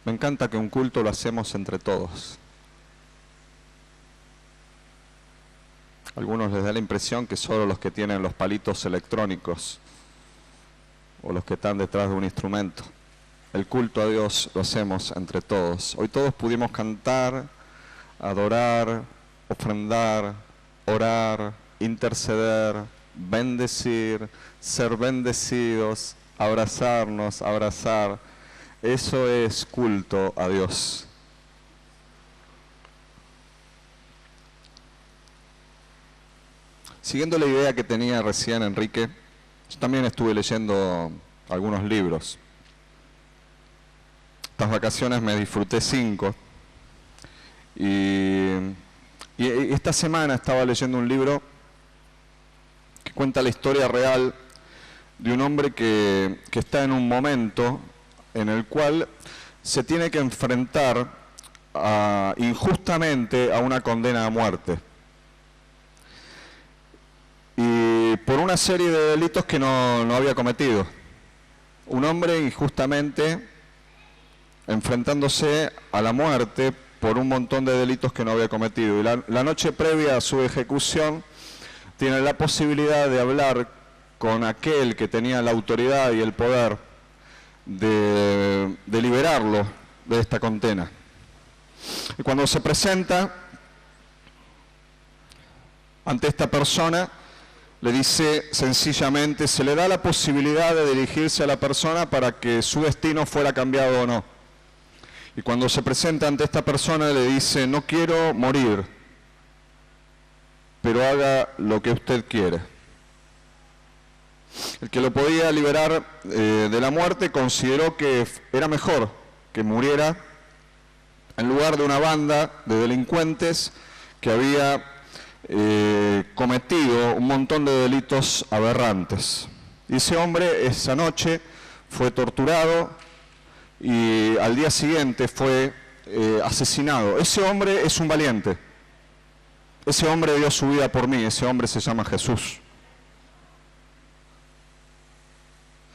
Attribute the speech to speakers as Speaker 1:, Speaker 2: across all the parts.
Speaker 1: Me encanta que un culto lo hacemos entre todos. A algunos les da la impresión que solo los que tienen los palitos electrónicos o los que están detrás de un instrumento. El culto a Dios lo hacemos entre todos. Hoy todos pudimos cantar, adorar, ofrendar, orar, interceder, bendecir, ser bendecidos, abrazarnos, abrazar. Eso es culto a Dios. Siguiendo la idea que tenía recién Enrique, yo también estuve leyendo algunos libros. Estas vacaciones me disfruté 5. Y esta semana estaba leyendo un libro que cuenta la historia real de un hombre que está en un momento en el cual se tiene que enfrentar injustamente a una condena a muerte. Y por una serie de delitos que no había cometido. Un hombre injustamente enfrentándose a la muerte por un montón de delitos que no había cometido. Y la noche previa a su ejecución tiene la posibilidad de hablar con aquel que tenía la autoridad y el poder de liberarlo de esta condena. Y cuando se presenta ante esta persona, le dice sencillamente, se le da la posibilidad de dirigirse a la persona para que su destino fuera cambiado o no. Y cuando se presenta ante esta persona le dice, no quiero morir, pero haga lo que usted quiere. El que lo podía liberar de la muerte consideró que era mejor que muriera en lugar de una banda de delincuentes que había cometido un montón de delitos aberrantes. Y ese hombre esa noche fue torturado y al día siguiente fue asesinado. Ese hombre es un valiente. Ese hombre dio su vida por mí. Ese hombre se llama Jesús.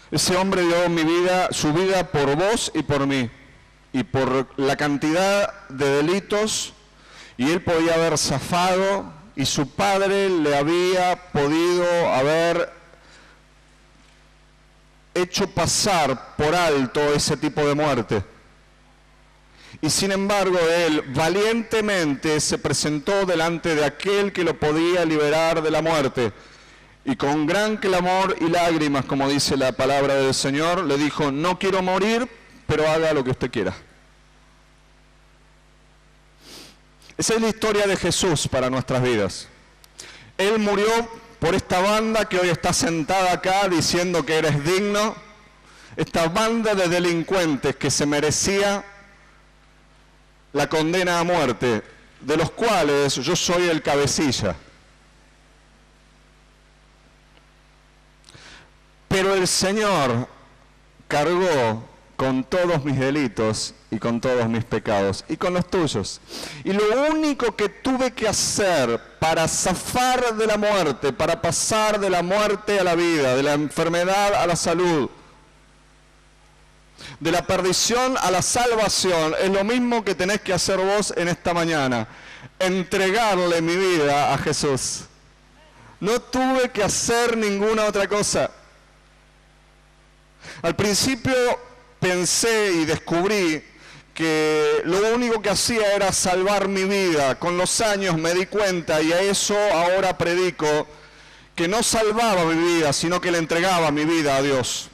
Speaker 1: Ese hombre dio su vida por vos y por mí. Y por la cantidad de delitos, y él podía haber zafado, y su padre le había podido haber hecho pasar por alto ese tipo de muerte. Y sin embargo, él valientemente se presentó delante de aquel que lo podía liberar de la muerte. Y con gran clamor y lágrimas, como dice la palabra del Señor, le dijo, no quiero morir, pero haga lo que usted quiera. Esa es la historia de Jesús para nuestras vidas. Él murió por esta banda que hoy está sentada acá diciendo que eres digno, esta banda de delincuentes que se merecía la condena a muerte, de los cuales yo soy el cabecilla. Pero el Señor cargó con todos mis delitos y con todos mis pecados y con los tuyos. Y lo único que tuve que hacer para zafar de la muerte, para pasar de la muerte a la vida, de la enfermedad a la salud, de la perdición a la salvación, es lo mismo que tenés que hacer vos en esta mañana. Entregarle mi vida a Jesús. No tuve que hacer ninguna otra cosa. Al principio pensé y descubrí que lo único que hacía era salvar mi vida. Con los años me di cuenta, y a eso ahora predico, que no salvaba mi vida, sino que le entregaba mi vida a Dios.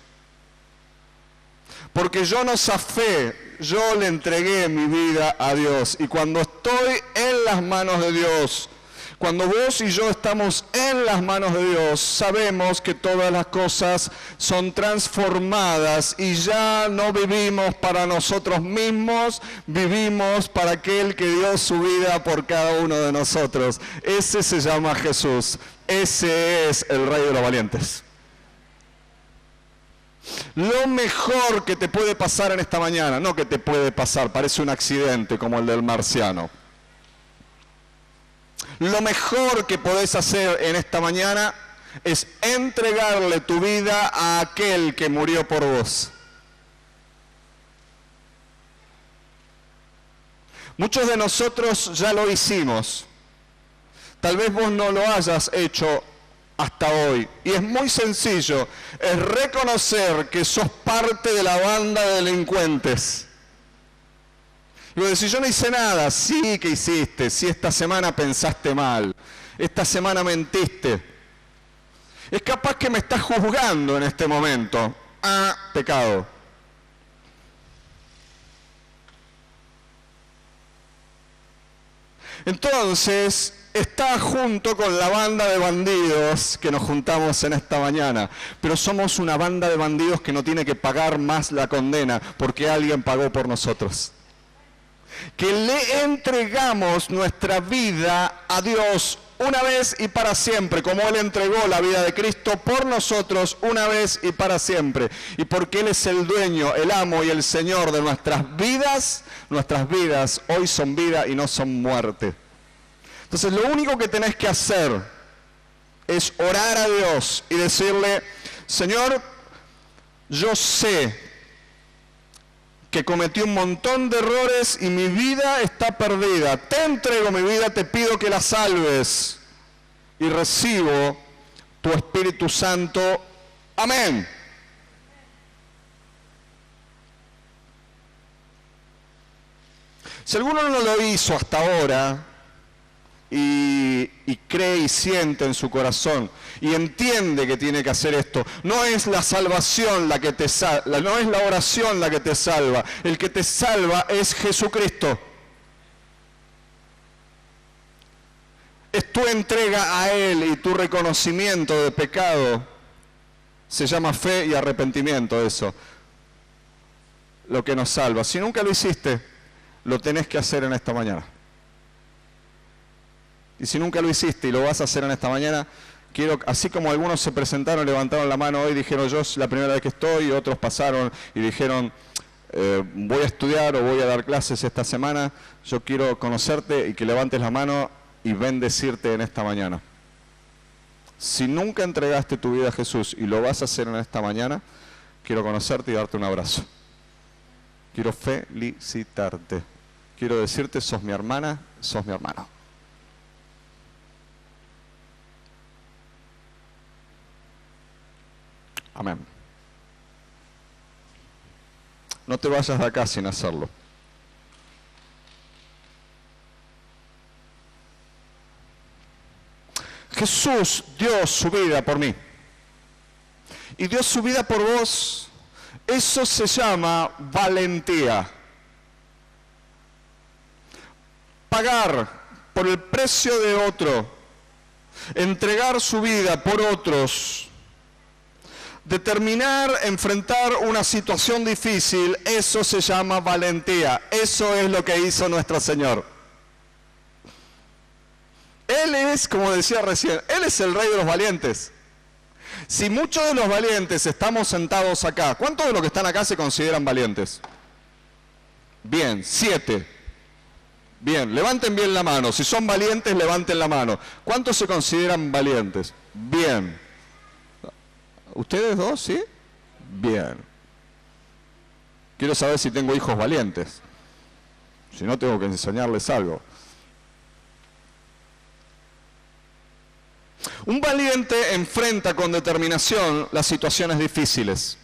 Speaker 1: Porque yo no zafé, yo le entregué mi vida a Dios. Y cuando estoy en las manos de Dios, cuando vos y yo estamos en las manos de Dios, sabemos que todas las cosas son transformadas y ya no vivimos para nosotros mismos, vivimos para aquel que dio su vida por cada uno de nosotros. Ese se llama Jesús, ese es el Rey de los Valientes. Lo mejor que te puede pasar en esta mañana, no que te puede pasar, parece un accidente como el del marciano. Lo mejor que podés hacer en esta mañana es entregarle tu vida a aquel que murió por vos. Muchos de nosotros ya lo hicimos. Tal vez vos no lo hayas hecho hasta hoy. Y es muy sencillo, es reconocer que sos parte de la banda de delincuentes. Y vos decís, yo no hice nada. Sí que hiciste, sí, esta semana pensaste mal, esta semana mentiste. Es capaz que me estás juzgando en este momento. Ah, pecado. Entonces, está junto con la banda de bandidos que nos juntamos en esta mañana. Pero somos una banda de bandidos que no tiene que pagar más la condena porque alguien pagó por nosotros. Que le entregamos nuestra vida a Dios una vez y para siempre, como Él entregó la vida de Cristo por nosotros una vez y para siempre. Y porque Él es el dueño, el amo y el Señor de nuestras vidas hoy son vida y no son muerte. Entonces lo único que tenés que hacer es orar a Dios y decirle, Señor, yo sé que cometí un montón de errores y mi vida está perdida. Te entrego mi vida, te pido que la salves y recibo tu Espíritu Santo. Amén. Si alguno no lo hizo hasta ahora y cree y siente en su corazón y entiende que tiene que hacer esto, no es la salvación la que te salva, no es la oración la que te salva, el que te salva es Jesucristo. Es tu entrega a Él y tu reconocimiento de pecado. Se llama fe y arrepentimiento eso, lo que nos salva. Si nunca lo hiciste, lo tenés que hacer en esta mañana. Y si nunca lo hiciste y lo vas a hacer en esta mañana, quiero, así como algunos se presentaron, levantaron la mano hoy, dijeron yo es la primera vez que estoy, y otros pasaron y dijeron voy a estudiar o voy a dar clases esta semana, yo quiero conocerte y que levantes la mano y bendecirte en esta mañana. Si nunca entregaste tu vida a Jesús y lo vas a hacer en esta mañana, quiero conocerte y darte un abrazo. Quiero felicitarte. Quiero decirte, sos mi hermana, sos mi hermano. Amén. No te vayas de acá sin hacerlo. Jesús dio su vida por mí. Y dio su vida por vos. Eso se llama valentía. Pagar por el precio de otro. Entregar su vida por otros. Determinar, enfrentar una situación difícil, eso se llama valentía. Eso es lo que hizo nuestro Señor. Él es, como decía recién, Él es el Rey de los valientes. Si muchos de los valientes estamos sentados acá, ¿cuántos de los que están acá se consideran valientes? Bien, 7. Bien, levanten bien la mano. Si son valientes, levanten la mano. ¿Cuántos se consideran valientes? Bien. ¿Ustedes dos, sí? Bien. Quiero saber si tengo hijos valientes. Si no, tengo que enseñarles algo. Un valiente enfrenta con determinación las situaciones difíciles.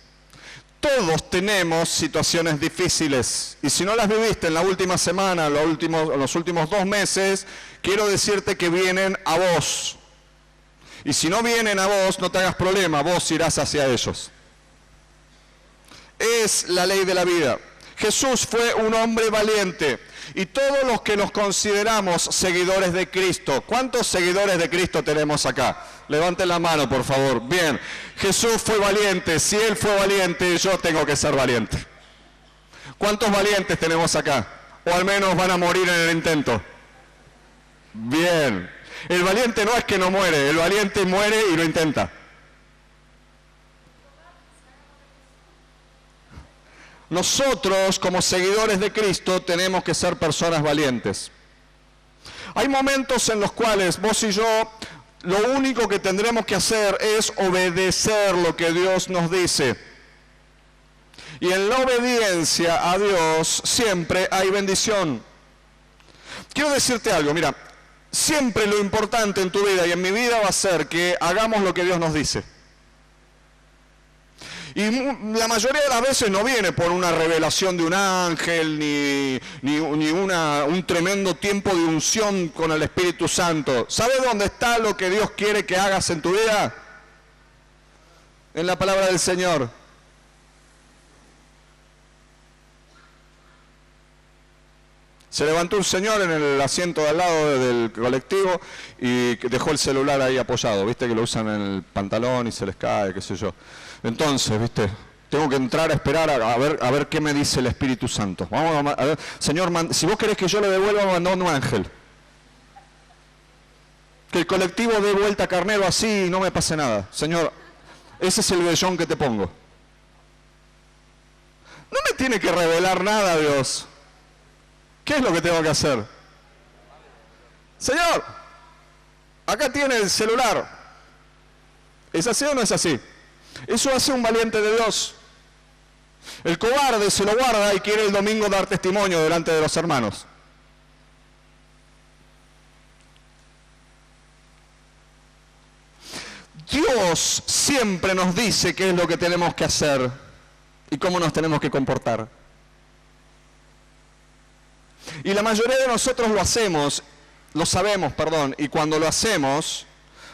Speaker 1: Todos tenemos situaciones difíciles. Y si no las viviste en la última semana, en los últimos 2 meses, quiero decirte que vienen a vos. Y si no vienen a vos, no te hagas problema, vos irás hacia ellos. Es la ley de la vida. Jesús fue un hombre valiente. Y todos los que nos consideramos seguidores de Cristo, ¿cuántos seguidores de Cristo tenemos acá? Levanten la mano, por favor. Bien, Jesús fue valiente. Si Él fue valiente, yo tengo que ser valiente. ¿Cuántos valientes tenemos acá? O al menos van a morir en el intento. Bien. El valiente no es que no muere, el valiente muere y lo intenta. Nosotros, como seguidores de Cristo, tenemos que ser personas valientes. Hay momentos en los cuales vos y yo, lo único que tendremos que hacer es obedecer lo que Dios nos dice. Y en la obediencia a Dios siempre hay bendición. Quiero decirte algo, mira, siempre lo importante en tu vida y en mi vida va a ser que hagamos lo que Dios nos dice. Y la mayoría de las veces no viene por una revelación de un ángel, ni un tremendo tiempo de unción con el Espíritu Santo. ¿Sabes dónde está lo que Dios quiere que hagas en tu vida? En la palabra del Señor. Se levantó un señor en el asiento de al lado del colectivo y dejó el celular ahí apoyado. Viste que lo usan en el pantalón y se les cae, qué sé yo. Entonces, viste, tengo que entrar a esperar a ver qué me dice el Espíritu Santo. Vamos a ver, Señor, si vos querés que yo le devuelva, mandá un ángel. Que el colectivo dé vuelta a Carnero así y no me pase nada. Señor, ese es el vellón que te pongo. No me tiene que revelar nada, Dios. ¿Qué es lo que tengo que hacer? Señor, acá tiene el celular. ¿Es así o no es así? Eso hace un valiente de Dios. El cobarde se lo guarda y quiere el domingo dar testimonio delante de los hermanos. Dios siempre nos dice qué es lo que tenemos que hacer y cómo nos tenemos que comportar. Y la mayoría de nosotros lo hacemos, lo sabemos, perdón, y cuando lo hacemos,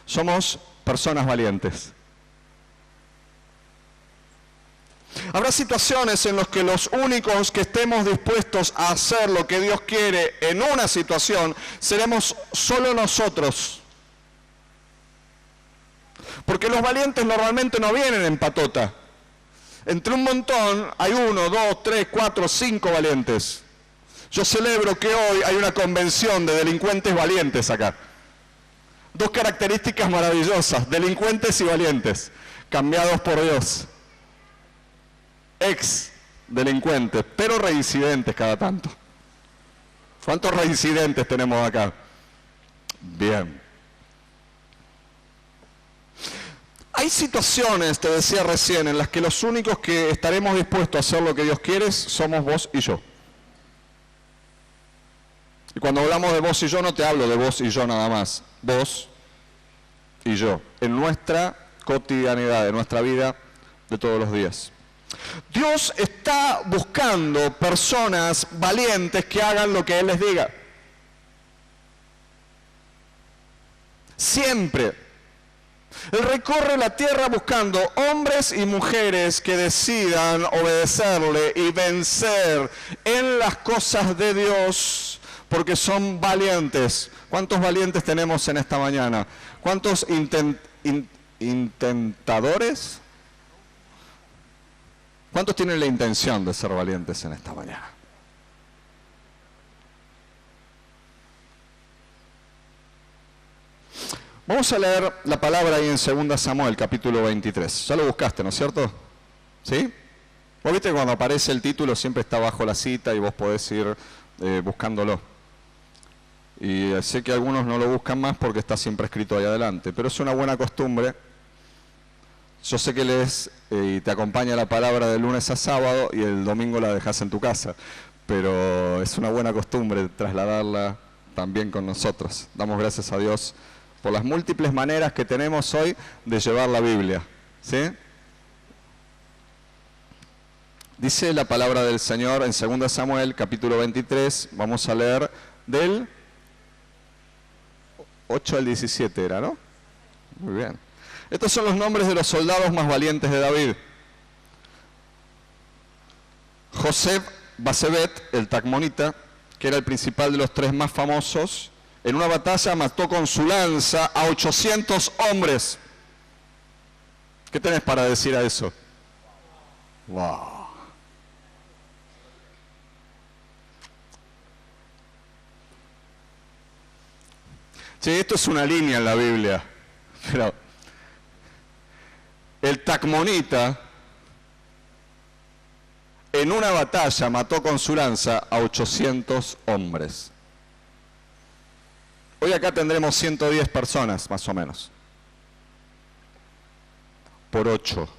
Speaker 1: somos personas valientes. Habrá situaciones en las que los únicos que estemos dispuestos a hacer lo que Dios quiere en una situación, seremos solo nosotros. Porque los valientes normalmente no vienen en patota. Entre un montón hay 1, 2, 3, 4, 5 valientes. Yo celebro que hoy hay una convención de delincuentes valientes acá. 2 características maravillosas, delincuentes y valientes, cambiados por Dios. Ex delincuentes, pero reincidentes cada tanto. ¿Cuántos reincidentes tenemos acá? Bien. Hay situaciones, te decía recién, en las que los únicos que estaremos dispuestos a hacer lo que Dios quiere somos vos y yo. Y cuando hablamos de vos y yo, no te hablo de vos y yo nada más. Vos y yo. En nuestra cotidianidad, en nuestra vida de todos los días. Dios está buscando personas valientes que hagan lo que Él les diga. Siempre. Él recorre la tierra buscando hombres y mujeres que decidan obedecerle y vencer en las cosas de Dios, porque son valientes. ¿Cuántos valientes tenemos en esta mañana? ¿Cuántos intentadores? ¿Cuántos tienen la intención de ser valientes en esta mañana? Vamos a leer la palabra ahí en 2 Samuel, capítulo 23. Ya lo buscaste, ¿no es cierto? ¿Sí? Vos viste que cuando aparece el título siempre está bajo la cita y vos podés ir buscándolo. Y sé que algunos no lo buscan más porque está siempre escrito ahí adelante, pero es una buena costumbre. Yo sé que lees y te acompaña la palabra de lunes a sábado y el domingo la dejas en tu casa, pero es una buena costumbre trasladarla también con nosotros. Damos gracias a Dios por las múltiples maneras que tenemos hoy de llevar la Biblia, ¿sí? Dice la palabra del Señor en 2 Samuel, capítulo 23, vamos a leer del 8 al 17, ¿era, no? Muy bien. Estos son los nombres de los soldados más valientes de David. José Basebet, el Tacmonita, que era el principal de los 3 más famosos, en una batalla mató con su lanza a 800 hombres. ¿Qué tenés para decir a eso? ¡Wow! Sí, esto es una línea en la Biblia, pero el Tacmonita en una batalla mató con su lanza a 800 hombres. Hoy acá tendremos 110 personas, más o menos. Por 8.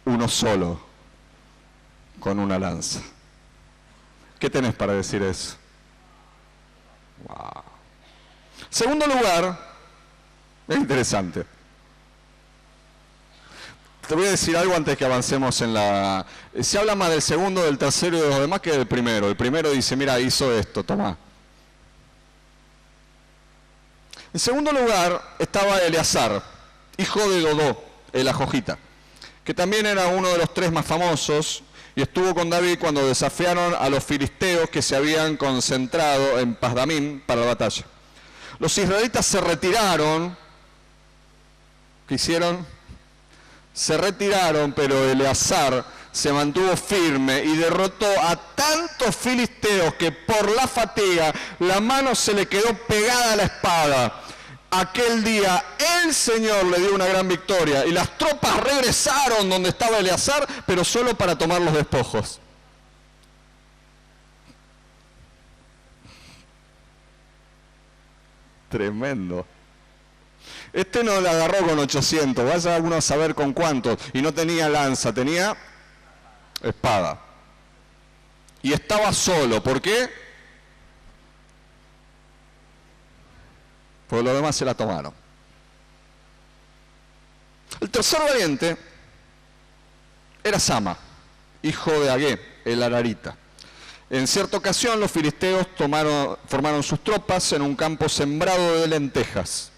Speaker 1: Uno solo, con una lanza. ¿Qué tenés para decir eso? Wow. Segundo lugar, es interesante. Te voy a decir algo antes que avancemos en la... Se habla más del segundo, del tercero y de los demás que del primero. El primero dice, mira, hizo esto, toma. En segundo lugar estaba Eleazar, hijo de Dodó, el ajojita, que también era uno de los tres más famosos y estuvo con David cuando desafiaron a los filisteos que se habían concentrado en Pasdamim para la batalla. Los israelitas se retiraron. ¿Qué hicieron? Se retiraron, pero Eleazar se mantuvo firme y derrotó a tantos filisteos que por la fatiga la mano se le quedó pegada a la espada. Aquel día el Señor le dio una gran victoria y las tropas regresaron donde estaba Eleazar, pero solo para tomar los despojos. Tremendo. Este no la agarró con 800, vaya uno a saber con cuántos, y no tenía lanza, tenía espada. Y estaba solo, ¿por qué? Porque los demás se la tomaron. El tercer valiente era Sama, hijo de Agé, el Ararita. En cierta ocasión los filisteos formaron sus tropas en un campo sembrado de lentejas.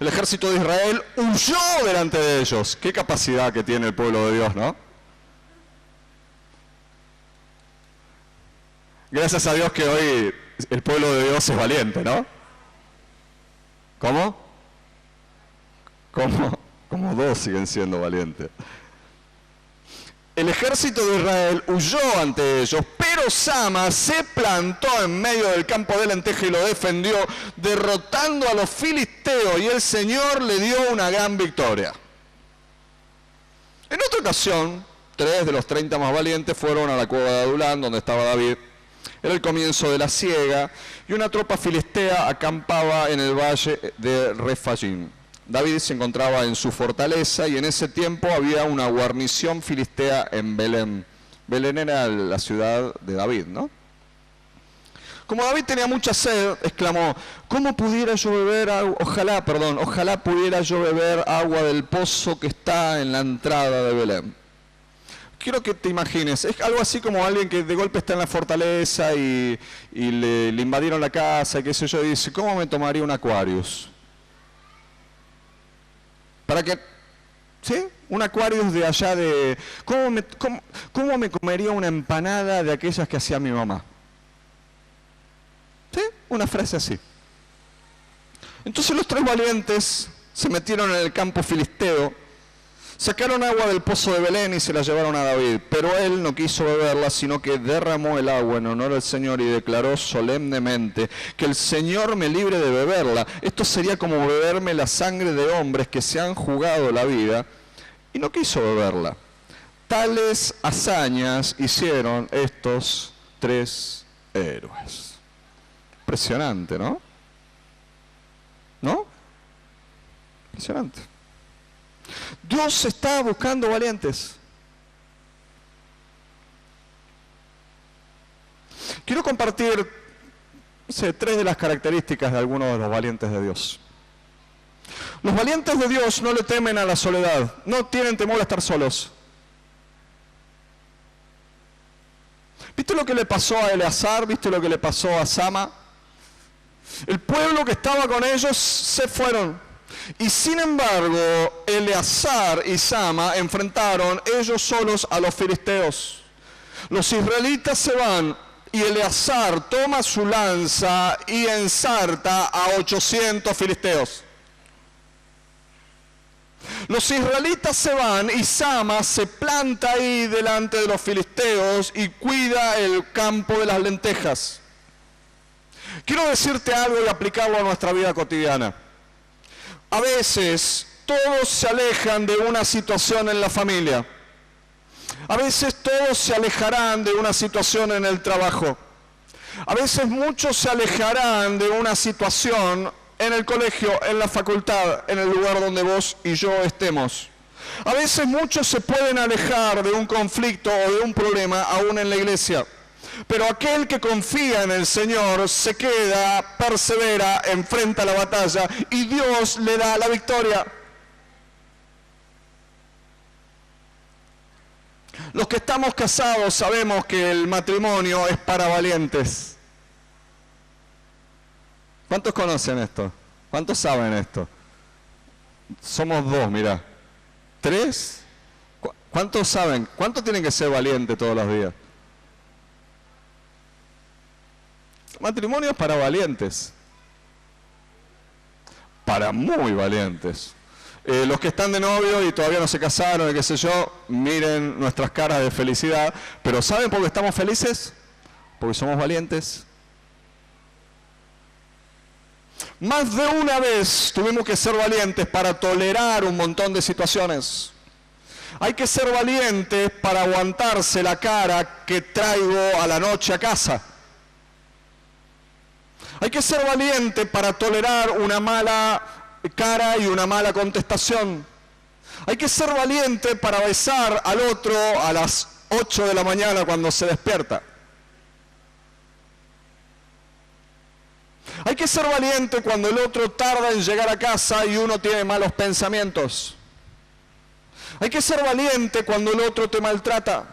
Speaker 1: El ejército de Israel huyó delante de ellos. Qué capacidad que tiene el pueblo de Dios, ¿no? Gracias a Dios que hoy el pueblo de Dios es valiente, ¿no? ¿Cómo? Como dos siguen siendo valientes. El ejército de Israel huyó ante ellos, pero Sama se plantó en medio del campo de lentejas y lo defendió, derrotando a los filisteos, y el Señor le dio una gran victoria. En otra ocasión, 3 de los 30 más valientes fueron a la cueva de Adulán, donde estaba David. Era el comienzo de la siega, y una tropa filistea acampaba en el valle de Refayim. David se encontraba en su fortaleza y en ese tiempo había una guarnición filistea en Belén. Belén era la ciudad de David, ¿no? Como David tenía mucha sed, exclamó, ¿cómo pudiera yo beber agua? Ojalá pudiera yo beber agua del pozo que está en la entrada de Belén. Quiero que te imagines, es algo así como alguien que de golpe está en la fortaleza y le invadieron la casa y qué sé yo, y dice, ¿cómo me tomaría un Aquarius? Para que, ¿sí? Un Aquarius de allá de... ¿Cómo me comería una empanada de aquellas que hacía mi mamá? ¿Sí? Una frase así. Entonces los 3 valientes se metieron en el campo filisteo, sacaron agua del pozo de Belén y se la llevaron a David, pero él no quiso beberla, sino que derramó el agua en honor al Señor y declaró solemnemente que el Señor me libre de beberla. Esto sería como beberme la sangre de hombres que se han jugado la vida, y no quiso beberla. Tales hazañas hicieron estos 3 héroes. Impresionante, ¿no? ¿No? Impresionante. Dios está buscando valientes. Quiero compartir 3 de las características de algunos de los valientes de Dios. Los valientes de Dios no le temen a la soledad, no tienen temor a estar solos. ¿Viste lo que le pasó a Eleazar? ¿Viste lo que le pasó a Sama? El pueblo que estaba con ellos se fueron. Y sin embargo, Eleazar y Sama enfrentaron ellos solos a los filisteos. Los israelitas se van y Eleazar toma su lanza y ensarta a 800 filisteos. Los israelitas se van y Sama se planta ahí delante de los filisteos y cuida el campo de las lentejas. Quiero decirte algo y aplicarlo a nuestra vida cotidiana. A veces todos se alejan de una situación en la familia. A veces todos se alejarán de una situación en el trabajo. A veces muchos se alejarán de una situación en el colegio, en la facultad, en el lugar donde vos y yo estemos. A veces muchos se pueden alejar de un conflicto o de un problema aún en la iglesia. Pero aquel que confía en el Señor se queda, persevera, enfrenta la batalla y Dios le da la victoria. Los que estamos casados sabemos que el matrimonio es para valientes. ¿Cuántos conocen esto? ¿Cuántos saben esto? Somos dos, mirá. ¿Tres? ¿Cuántos saben? ¿Cuántos tienen que ser valientes todos los días? Matrimonio es para valientes. Para muy valientes. Los que están de novio y todavía no se casaron, y qué sé yo, miren nuestras caras de felicidad. Pero ¿saben por qué estamos felices? Porque somos valientes. Más de una vez tuvimos que ser valientes para tolerar un montón de situaciones. Hay que ser valientes para aguantarse la cara que traigo a la noche a casa. Hay que ser valiente para tolerar una mala cara y una mala contestación. Hay que ser valiente para besar al otro a las 8 de la mañana cuando se despierta. Hay que ser valiente cuando el otro tarda en llegar a casa y uno tiene malos pensamientos. Hay que ser valiente cuando el otro te maltrata.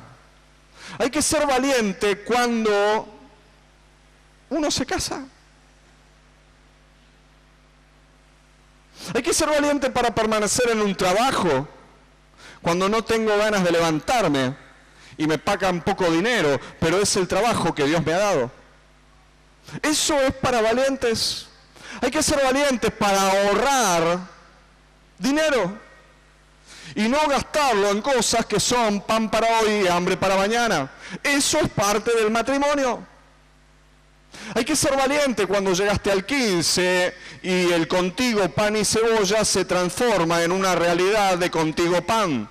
Speaker 1: Hay que ser valiente cuando uno se casa. Hay que ser valiente para permanecer en un trabajo cuando no tengo ganas de levantarme y me pagan poco dinero, pero es el trabajo que Dios me ha dado. Eso es para valientes. Hay que ser valientes para ahorrar dinero y no gastarlo en cosas que son pan para hoy y hambre para mañana. Eso es parte del matrimonio. Hay que ser valiente cuando llegaste al 15 y el contigo pan y cebolla se transforma en una realidad de contigo pan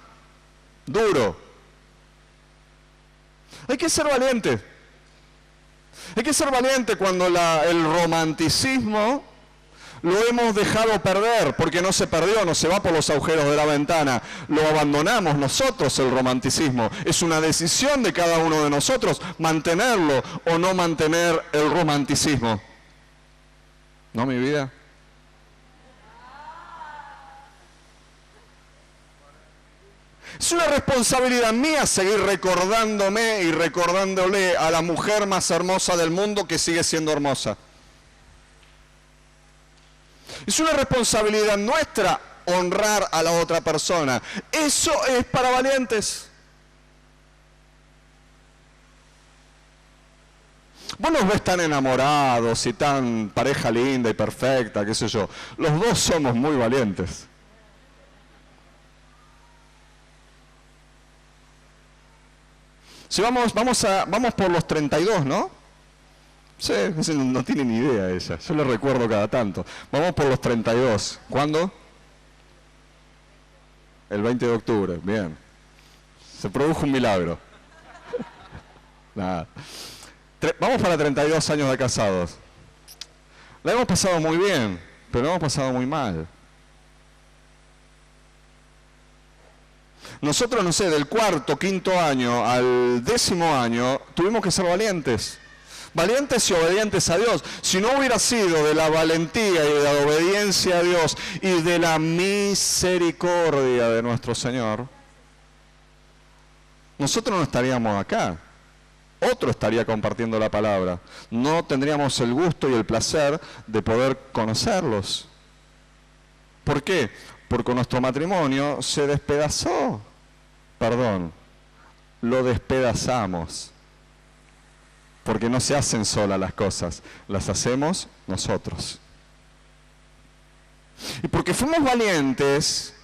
Speaker 1: duro. Hay que ser valiente. Hay que ser valiente cuando el romanticismo lo hemos dejado perder, porque no se perdió, no se va por los agujeros de la ventana. Lo abandonamos nosotros, el romanticismo. Es una decisión de cada uno de nosotros mantenerlo o no mantener el romanticismo. ¿No, mi vida? Es una responsabilidad mía seguir recordándome y recordándole a la mujer más hermosa del mundo que sigue siendo hermosa. Es una responsabilidad nuestra honrar a la otra persona. Eso es para valientes. Vos nos ves tan enamorados y tan pareja linda y perfecta, qué sé yo. Los dos somos muy valientes. Si vamos por los 32, ¿no? Sí, no tiene ni idea ella. Yo lo recuerdo cada tanto. Vamos por los 32. ¿Cuándo? El 20 de octubre. Bien. Se produjo un milagro. Nada. Vamos para 32 años de casados. La hemos pasado muy bien, pero la hemos pasado muy mal. Nosotros, no sé, del cuarto, quinto año al 10º año, tuvimos que ser valientes. Valientes y obedientes a Dios. Si no hubiera sido de la valentía y de la obediencia a Dios y de la misericordia de nuestro Señor, nosotros no estaríamos acá. Otro estaría compartiendo la palabra. No tendríamos el gusto y el placer de poder conocerlos. ¿Por qué? Porque nuestro matrimonio se despedazó. Perdón, lo despedazamos. Porque no se hacen solas las cosas, las hacemos nosotros. Y porque fuimos valientes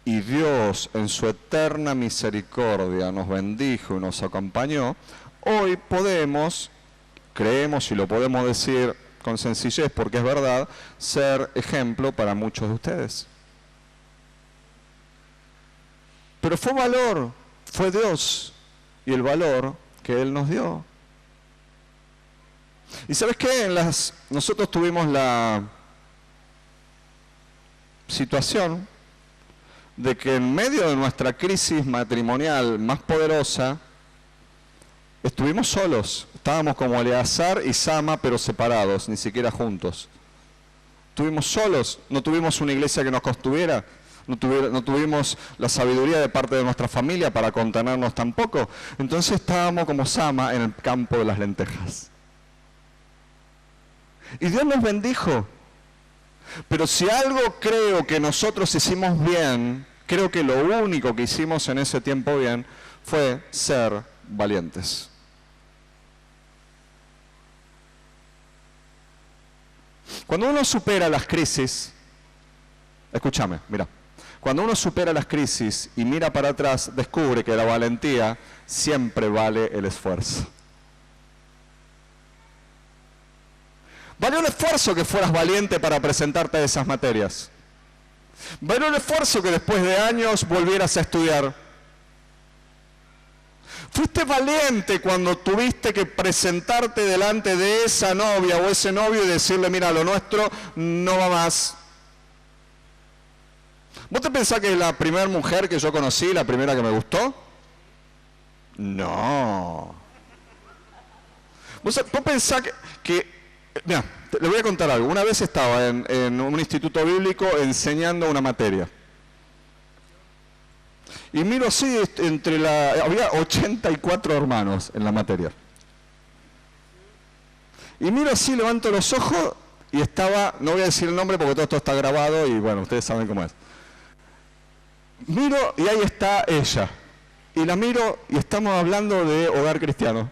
Speaker 1: y Dios en su eterna misericordia nos bendijo y nos acompañó, hoy podemos, creemos y lo podemos decir con sencillez porque es verdad, ser ejemplo para muchos de ustedes. Pero fue valor, fue Dios y el valor que Él nos dio. ¿Y sabes qué? Nosotros tuvimos la situación de que en medio de nuestra crisis matrimonial más poderosa, Estuvimos solos, estábamos como Eleazar y Sama, pero separados, ni siquiera juntos. Estuvimos solos, no tuvimos una iglesia que nos sostuviera, no tuvimos la sabiduría de parte de nuestra familia para contenernos tampoco. Entonces estábamos como Sama en el campo de las lentejas. Y Dios nos bendijo. Pero si algo creo que nosotros hicimos bien, creo que lo único que hicimos en ese tiempo bien fue ser valientes. Cuando uno supera las crisis, escúchame, mira, cuando uno supera las crisis y mira para atrás, descubre que la valentía siempre vale el esfuerzo. Valió el esfuerzo que fueras valiente para presentarte a esas materias. Valió el esfuerzo que después de años volvieras a estudiar. Fuiste valiente cuando tuviste que presentarte delante de esa novia o ese novio y decirle, mira, lo nuestro no va más. ¿Vos te pensás que la primera mujer que yo conocí, la primera que me gustó? No. ¿Vos pensás que mira, le voy a contar algo. Una vez estaba en un instituto bíblico enseñando una materia. Y miro así, había 84 hermanos en la materia. Y miro así, levanto los ojos y estaba, no voy a decir el nombre porque todo esto está grabado y bueno, ustedes saben cómo es. Miro y ahí está ella. Y la miro y estamos hablando de hogar cristiano.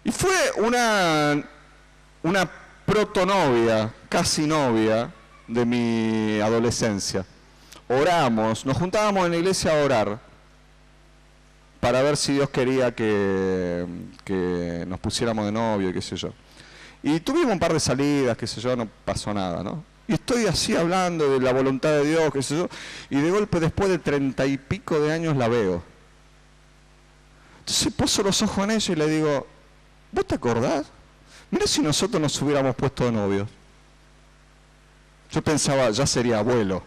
Speaker 1: Y fue una protonovia, casi novia de mi adolescencia. Oramos, nos juntábamos en la iglesia a orar para ver si Dios quería que nos pusiéramos de novio y qué sé yo. Y tuvimos un par de salidas, qué sé yo, no pasó nada, ¿no? Y estoy así hablando de la voluntad de Dios, qué sé yo, y de golpe después de 30 y pico de años la veo. Entonces puso los ojos en ella y le digo, ¿vos te acordás? Mira si nosotros nos hubiéramos puesto de novios. Yo pensaba, ya sería abuelo.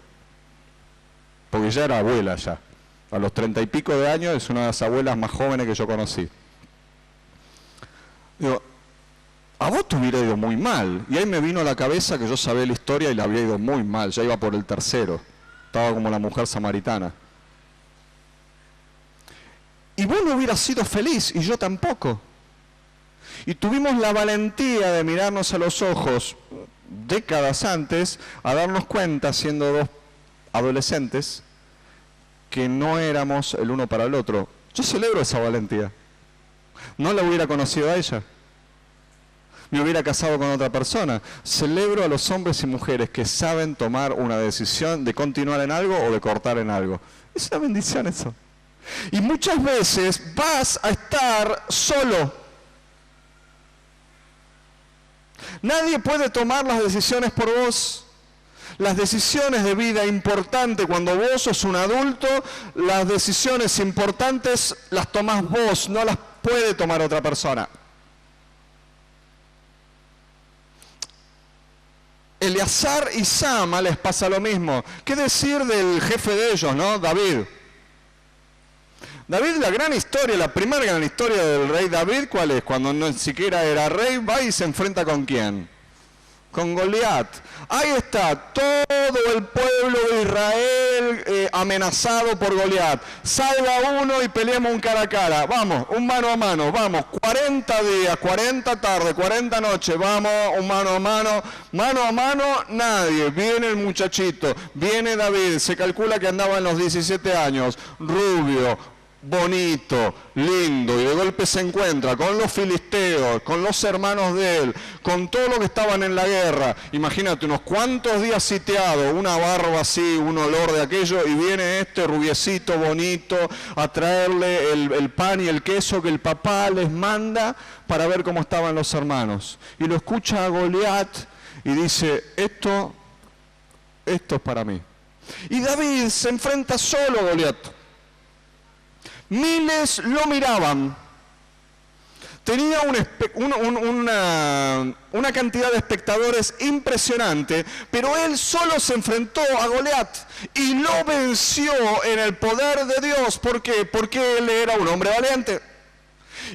Speaker 1: Porque ya era abuela ya. A los 30 y pico de años es una de las abuelas más jóvenes que yo conocí. Digo, a vos te hubiera ido muy mal. Y ahí me vino a la cabeza que yo sabía la historia y le había ido muy mal. Ya iba por el tercero. Estaba como la mujer samaritana. Y vos no hubieras sido feliz y yo tampoco. Y tuvimos la valentía de mirarnos a los ojos décadas antes a darnos cuenta, siendo dos adolescentes, que no éramos el uno para el otro. Yo celebro esa valentía. No la hubiera conocido a ella. Me hubiera casado con otra persona. Celebro a los hombres y mujeres que saben tomar una decisión de continuar en algo o de cortar en algo. Es una bendición eso. Y muchas veces vas a estar solo. Nadie puede tomar las decisiones por vos. Las decisiones de vida importantes, cuando vos sos un adulto, las decisiones importantes las tomás vos, no las puede tomar otra persona. Eleazar y Sama les pasa lo mismo. ¿Qué decir del jefe de ellos, no? David. David, la gran historia, la primera gran historia del rey David, ¿cuál es? Cuando no siquiera era rey, va y se enfrenta ¿con quién? Con Goliat. Ahí está, todo el pueblo de Israel amenazado por Goliat. Salga uno y peleemos un cara a cara. Vamos, un mano a mano, vamos. 40 días, 40 tardes, 40 noches, vamos, un mano a mano, nadie. Viene el muchachito, viene David, se calcula que andaba en los 17 años, rubio, bonito, lindo, y de golpe se encuentra con los filisteos, con los hermanos de él, con todo lo que estaban en la guerra. Imagínate, unos cuantos días sitiados, una barba así, un olor de aquello, y viene este rubiecito bonito a traerle el pan y el queso que el papá les manda para ver cómo estaban los hermanos. Y lo escucha a Goliat y dice, esto es para mí. Y David se enfrenta solo a Goliat. Miles lo miraban. Tenía una cantidad de espectadores impresionante, pero él solo se enfrentó a Goliat y lo venció en el poder de Dios. ¿Por qué? Porque él era un hombre valiente.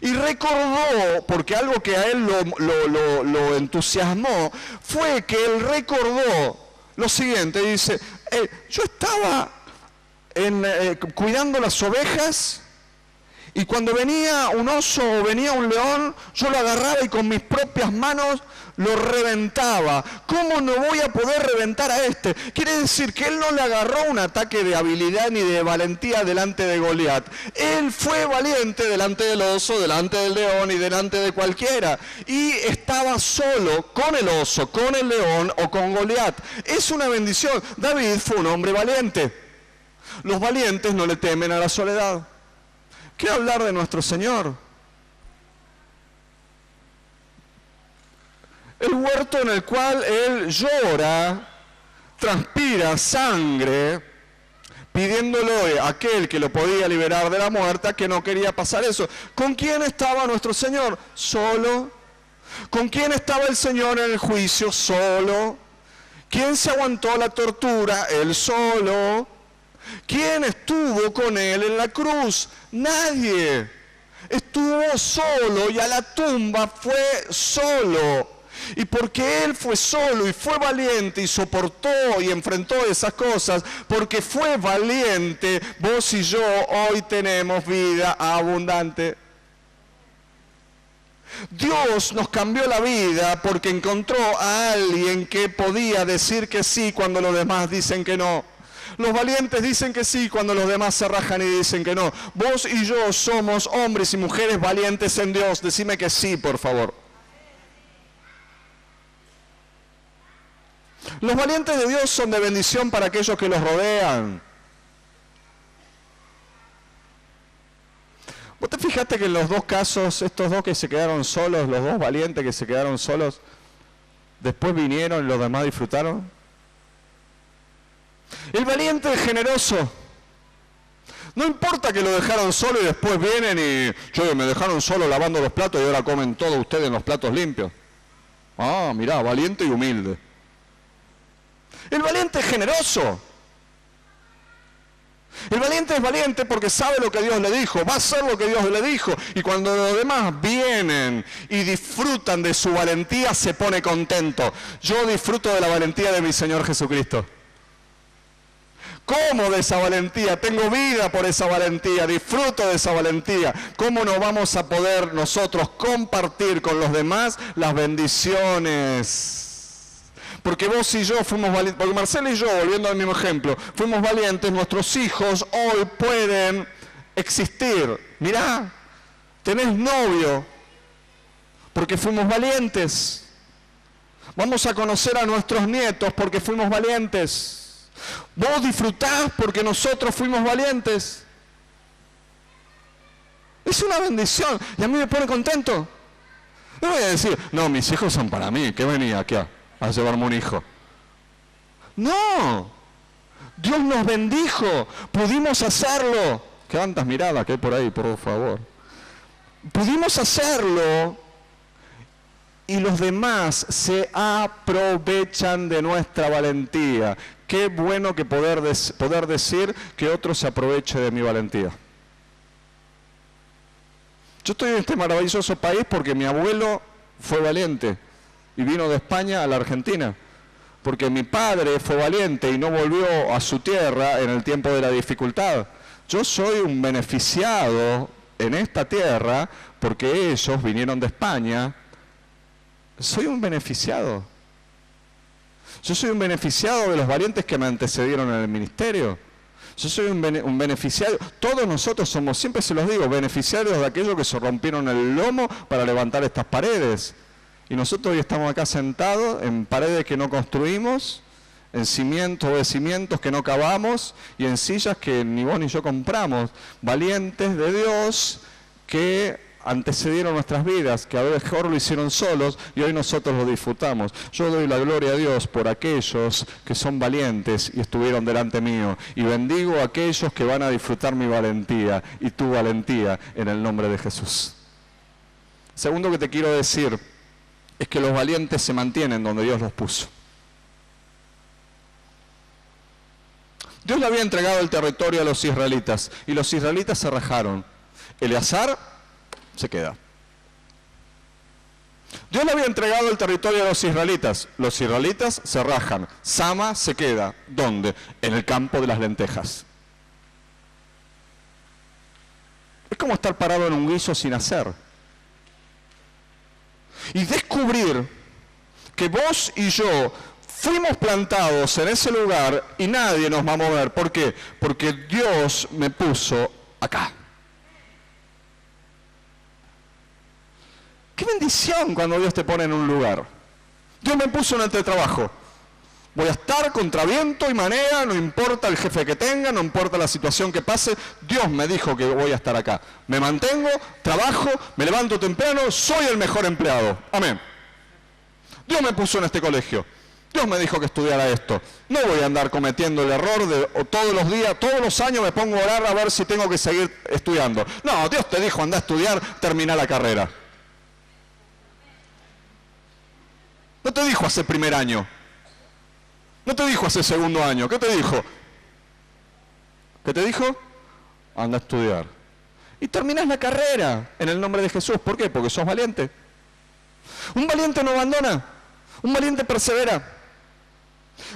Speaker 1: Y recordó, porque algo que a él lo entusiasmó, fue que él recordó lo siguiente, dice, yo estaba cuidando las ovejas, y cuando venía un oso o venía un león, yo lo agarraba y con mis propias manos lo reventaba. ¿Cómo no voy a poder reventar a este? Quiere decir que él no le agarró un ataque de habilidad ni de valentía delante de Goliat. Él fue valiente delante del oso, delante del león y delante de cualquiera. Y estaba solo con el oso, con el león o con Goliat. Es una bendición. David fue un hombre valiente. Los valientes no le temen a la soledad. ¿Qué hablar de nuestro Señor? El huerto en el cual Él llora, transpira sangre, pidiéndole a aquel que lo podía liberar de la muerte, que no quería pasar eso. ¿Con quién estaba nuestro Señor? Solo. ¿Con quién estaba el Señor en el juicio? Solo. ¿Quién se aguantó la tortura? Él solo. ¿Quién estuvo con Él en la cruz? Nadie. Estuvo solo y a la tumba fue solo. Y porque Él fue solo y fue valiente y soportó y enfrentó esas cosas, porque fue valiente, vos y yo hoy tenemos vida abundante. Dios nos cambió la vida porque encontró a alguien que podía decir que sí cuando los demás dicen que no. Los valientes dicen que sí cuando los demás se rajan y dicen que no. Vos y yo somos hombres y mujeres valientes en Dios. Decime que sí, por favor. Los valientes de Dios son de bendición para aquellos que los rodean. ¿Vos te fijaste que en los dos casos, estos dos que se quedaron solos, los dos valientes que se quedaron solos, después vinieron y los demás disfrutaron? El valiente es generoso. No importa que lo dejaron solo y después vienen y me dejaron solo lavando los platos y ahora comen todos ustedes en los platos limpios. Ah, mirá, valiente y humilde. El valiente es generoso. El valiente es valiente porque sabe lo que Dios le dijo, va a hacer lo que Dios le dijo. Y cuando los demás vienen y disfrutan de su valentía, se pone contento. Yo disfruto de la valentía de mi Señor Jesucristo. ¿Cómo de esa valentía? Tengo vida por esa valentía, disfruto de esa valentía. ¿Cómo no vamos a poder nosotros compartir con los demás las bendiciones? Porque vos y yo fuimos valientes, porque Marcelo y yo, volviendo al mismo ejemplo, fuimos valientes, nuestros hijos hoy pueden existir. Mirá, tenés novio, porque fuimos valientes. Vamos a conocer a nuestros nietos porque fuimos valientes. Vos disfrutás porque nosotros fuimos valientes. Es una bendición y a mí me pone contento. No voy a decir, no, mis hijos son para mí, que venía aquí a llevarme un hijo. No, Dios nos bendijo, pudimos hacerlo. ¿Qué tantas miradas que hay por ahí, por favor? Pudimos hacerlo y los demás se aprovechan de nuestra valentía. Qué bueno que poder decir que otro se aproveche de mi valentía. Yo estoy en este maravilloso país porque mi abuelo fue valiente y vino de España a la Argentina. Porque mi padre fue valiente y no volvió a su tierra en el tiempo de la dificultad. Yo soy un beneficiado en esta tierra porque ellos vinieron de España. Soy un beneficiado. Yo soy un beneficiado de los valientes que me antecedieron en el ministerio. Yo soy un beneficiario. Todos nosotros somos, siempre se los digo, beneficiarios de aquellos que se rompieron el lomo para levantar estas paredes. Y nosotros hoy estamos acá sentados en paredes que no construimos, en cimientos de cimientos que no cavamos y en sillas que ni vos ni yo compramos. Valientes de Dios que antecedieron nuestras vidas, que a lo mejor lo hicieron solos y hoy nosotros lo disfrutamos. Yo doy la gloria a Dios por aquellos que son valientes y estuvieron delante mío y bendigo a aquellos que van a disfrutar mi valentía y tu valentía en el nombre de Jesús. Segundo que te quiero decir es que los valientes se mantienen donde Dios los puso. Dios le había entregado el territorio a los israelitas y los israelitas se rajaron. Eleazar se queda. Dios le había entregado el territorio a los israelitas. Los israelitas se rajan. Sama se queda. ¿Dónde? En el campo de las lentejas. Es como estar parado en un guiso sin hacer. Y descubrir que vos y yo fuimos plantados en ese lugar y nadie nos va a mover. ¿Por qué? Porque Dios me puso acá. ¡Qué bendición cuando Dios te pone en un lugar! Dios me puso en el trabajo. Voy a estar contra viento y marea, no importa el jefe que tenga, no importa la situación que pase. Dios me dijo que voy a estar acá. Me mantengo, trabajo, me levanto temprano, soy el mejor empleado. Amén. Dios me puso en este colegio. Dios me dijo que estudiara esto. No voy a andar cometiendo el error de todos los días, todos los años me pongo a orar a ver si tengo que seguir estudiando. No, Dios te dijo, anda a estudiar, termina la carrera. No te dijo hace primer año. No te dijo hace segundo año. ¿Qué te dijo? ¿Qué te dijo? Anda a estudiar. Y terminas la carrera en el nombre de Jesús. ¿Por qué? Porque sos valiente. Un valiente no abandona. Un valiente persevera.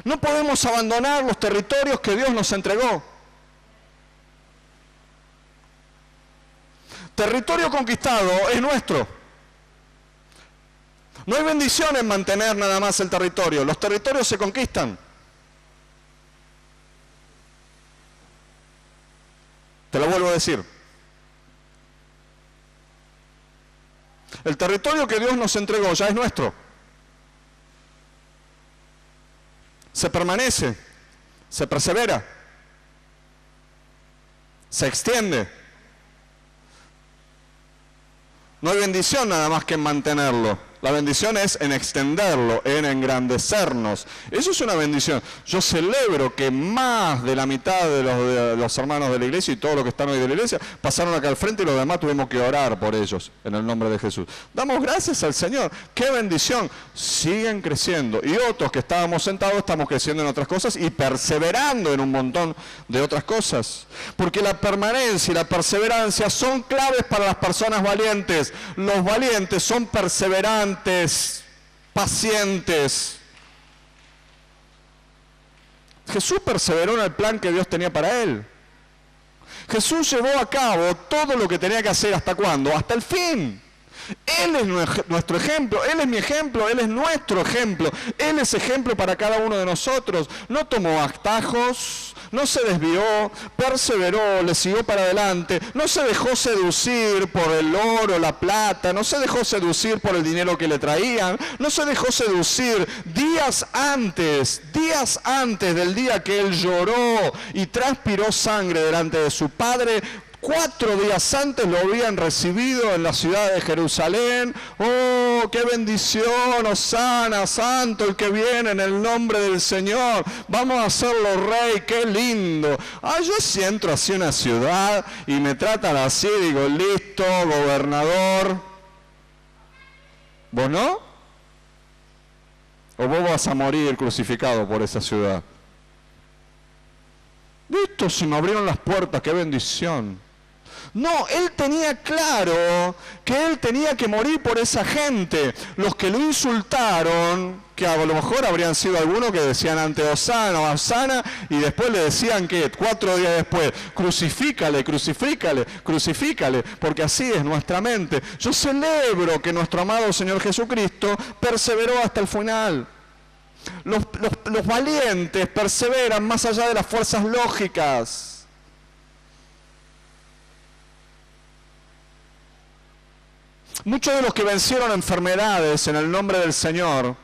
Speaker 1: No podemos abandonar los territorios que Dios nos entregó. Territorio conquistado es nuestro. No hay bendición en mantener nada más el territorio. Los territorios se conquistan. Te lo vuelvo a decir. El territorio que Dios nos entregó ya es nuestro. Se permanece, se persevera, se extiende. No hay bendición nada más que en mantenerlo. La bendición es en extenderlo, en engrandecernos. Eso es una bendición. Yo celebro que más de la mitad de los hermanos de la iglesia y todos los que están hoy de la iglesia pasaron acá al frente y los demás tuvimos que orar por ellos, en el nombre de Jesús. Damos gracias al Señor. ¡Qué bendición! Siguen creciendo. Y otros que estábamos sentados estamos creciendo en otras cosas y perseverando en un montón de otras cosas. Porque la permanencia y la perseverancia son claves para las personas valientes. Los valientes son perseverantes, pacientes. Jesús perseveró en el plan que Dios tenía para él. Jesús llevó a cabo todo lo que tenía que hacer. ¿Hasta cuándo? Hasta el fin. Él es nuestro ejemplo, Él es mi ejemplo, Él es nuestro ejemplo. Él es ejemplo para cada uno de nosotros. No tomó atajos, no se desvió, perseveró, le siguió para adelante. No se dejó seducir por el oro, la plata, no se dejó seducir por el dinero que le traían. No se dejó seducir días antes del día que Él lloró y transpiró sangre delante de su Padre. 4 días antes lo habían recibido en la ciudad de Jerusalén. ¡Oh, qué bendición! ¡Hosana, santo el que viene en el nombre del Señor! Vamos a hacerlo rey, qué lindo. Yo si entro así en una ciudad y me tratan así, digo, listo, gobernador. ¿Vos no? ¿O vos vas a morir crucificado por esa ciudad? Listo, se me abrieron las puertas, qué bendición. No, él tenía claro que él tenía que morir por esa gente. Los que lo insultaron, que a lo mejor habrían sido algunos que decían antes Hosana, Hosana, y después le decían que 4 días después, crucifícale, crucifícale, crucifícale, porque así es nuestra mente. Yo celebro que nuestro amado Señor Jesucristo perseveró hasta el final. Los valientes perseveran más allá de las fuerzas lógicas. Muchos de los que vencieron enfermedades en el nombre del Señor,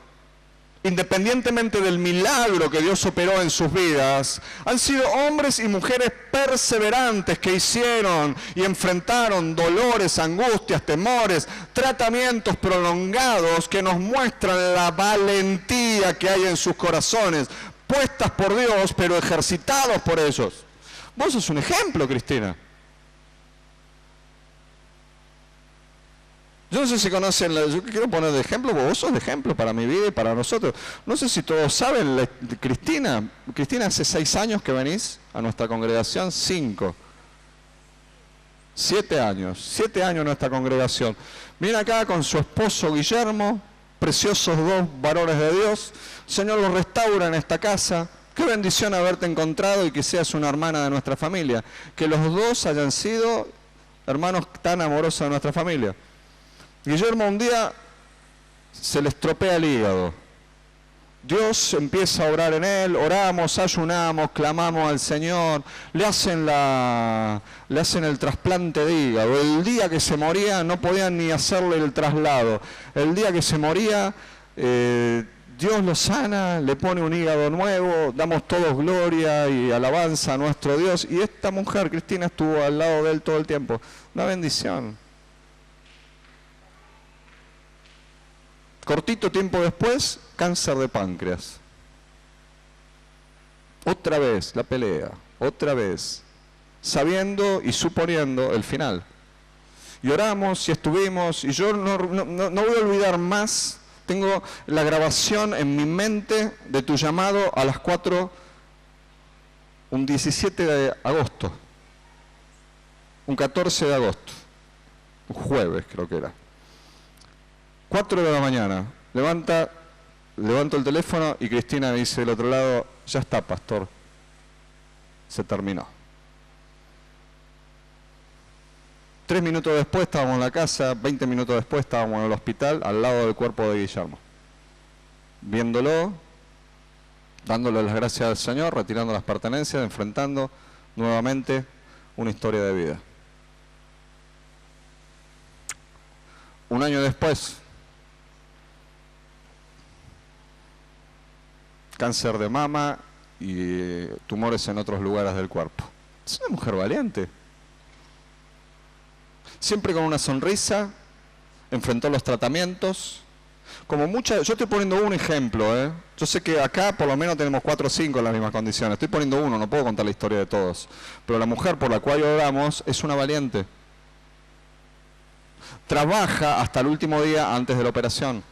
Speaker 1: independientemente del milagro que Dios operó en sus vidas, han sido hombres y mujeres perseverantes que hicieron y enfrentaron dolores, angustias, temores, tratamientos prolongados que nos muestran la valentía que hay en sus corazones, puestas por Dios, pero ejercitados por ellos. Vos sos un ejemplo, Cristina. Yo no sé si conocen, yo quiero poner de ejemplo, vos sos de ejemplo para mi vida y para nosotros. No sé si todos saben, Cristina, hace 6 años que venís a nuestra congregación, 5. 7 años en esta congregación. Viene acá con su esposo Guillermo, preciosos 2 varones de Dios. El Señor los restaura en esta casa. Qué bendición haberte encontrado y que seas una hermana de nuestra familia. Que los 2 hayan sido hermanos tan amorosos de nuestra familia. Guillermo un día se le estropea el hígado. Dios empieza a orar en él, oramos, ayunamos, clamamos al Señor, le hacen el trasplante de hígado. El día que se moría no podían ni hacerle el traslado. El día que se moría, Dios lo sana, le pone un hígado nuevo, damos todos gloria y alabanza a nuestro Dios. Y esta mujer, Cristina, estuvo al lado de él todo el tiempo. Una bendición. Cortito tiempo después, cáncer de páncreas. Otra vez la pelea, otra vez, sabiendo y suponiendo el final. Y oramos y estuvimos, y yo no voy a olvidar más, tengo la grabación en mi mente de tu llamado a las 4, un 17 de agosto, un 14 de agosto, un jueves creo que era. 4 de la mañana, levanto el teléfono y Cristina me dice del otro lado, ya está, pastor, se terminó. 3 minutos después estábamos en la casa, 20 minutos después estábamos en el hospital, al lado del cuerpo de Guillermo. Viéndolo, dándole las gracias al Señor, retirando las pertenencias, enfrentando nuevamente una historia de vida. Un año después, cáncer de mama y tumores en otros lugares del cuerpo. Es una mujer valiente. Siempre con una sonrisa, enfrentó los tratamientos. Como muchas, yo estoy poniendo un ejemplo, ¿eh? Yo sé que acá por lo menos tenemos 4 o 5 en las mismas condiciones. Estoy poniendo uno, no puedo contar la historia de todos. Pero la mujer por la cual oramos es una valiente. Trabaja hasta el último día antes de la operación.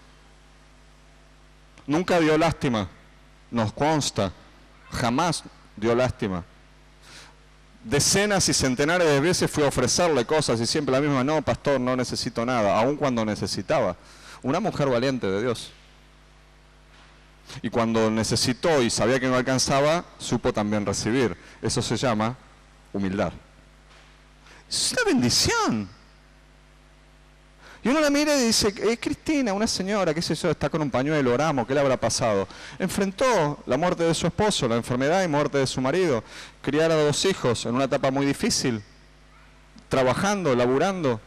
Speaker 1: Nunca dio lástima. Nos consta, jamás dio lástima. Decenas y centenares de veces fui a ofrecerle cosas y siempre la misma, no, pastor, no necesito nada, aun cuando necesitaba. Una mujer valiente de Dios. Y cuando necesitó y sabía que no alcanzaba, supo también recibir. Eso se llama humildad. Es una bendición. Y uno la mira y dice, Cristina, una señora, qué sé yo, está con un pañuelo, oramos, ¿qué le habrá pasado? Enfrentó la muerte de su esposo, la enfermedad y muerte de su marido, criar a 2 hijos en una etapa muy difícil, trabajando, laburando,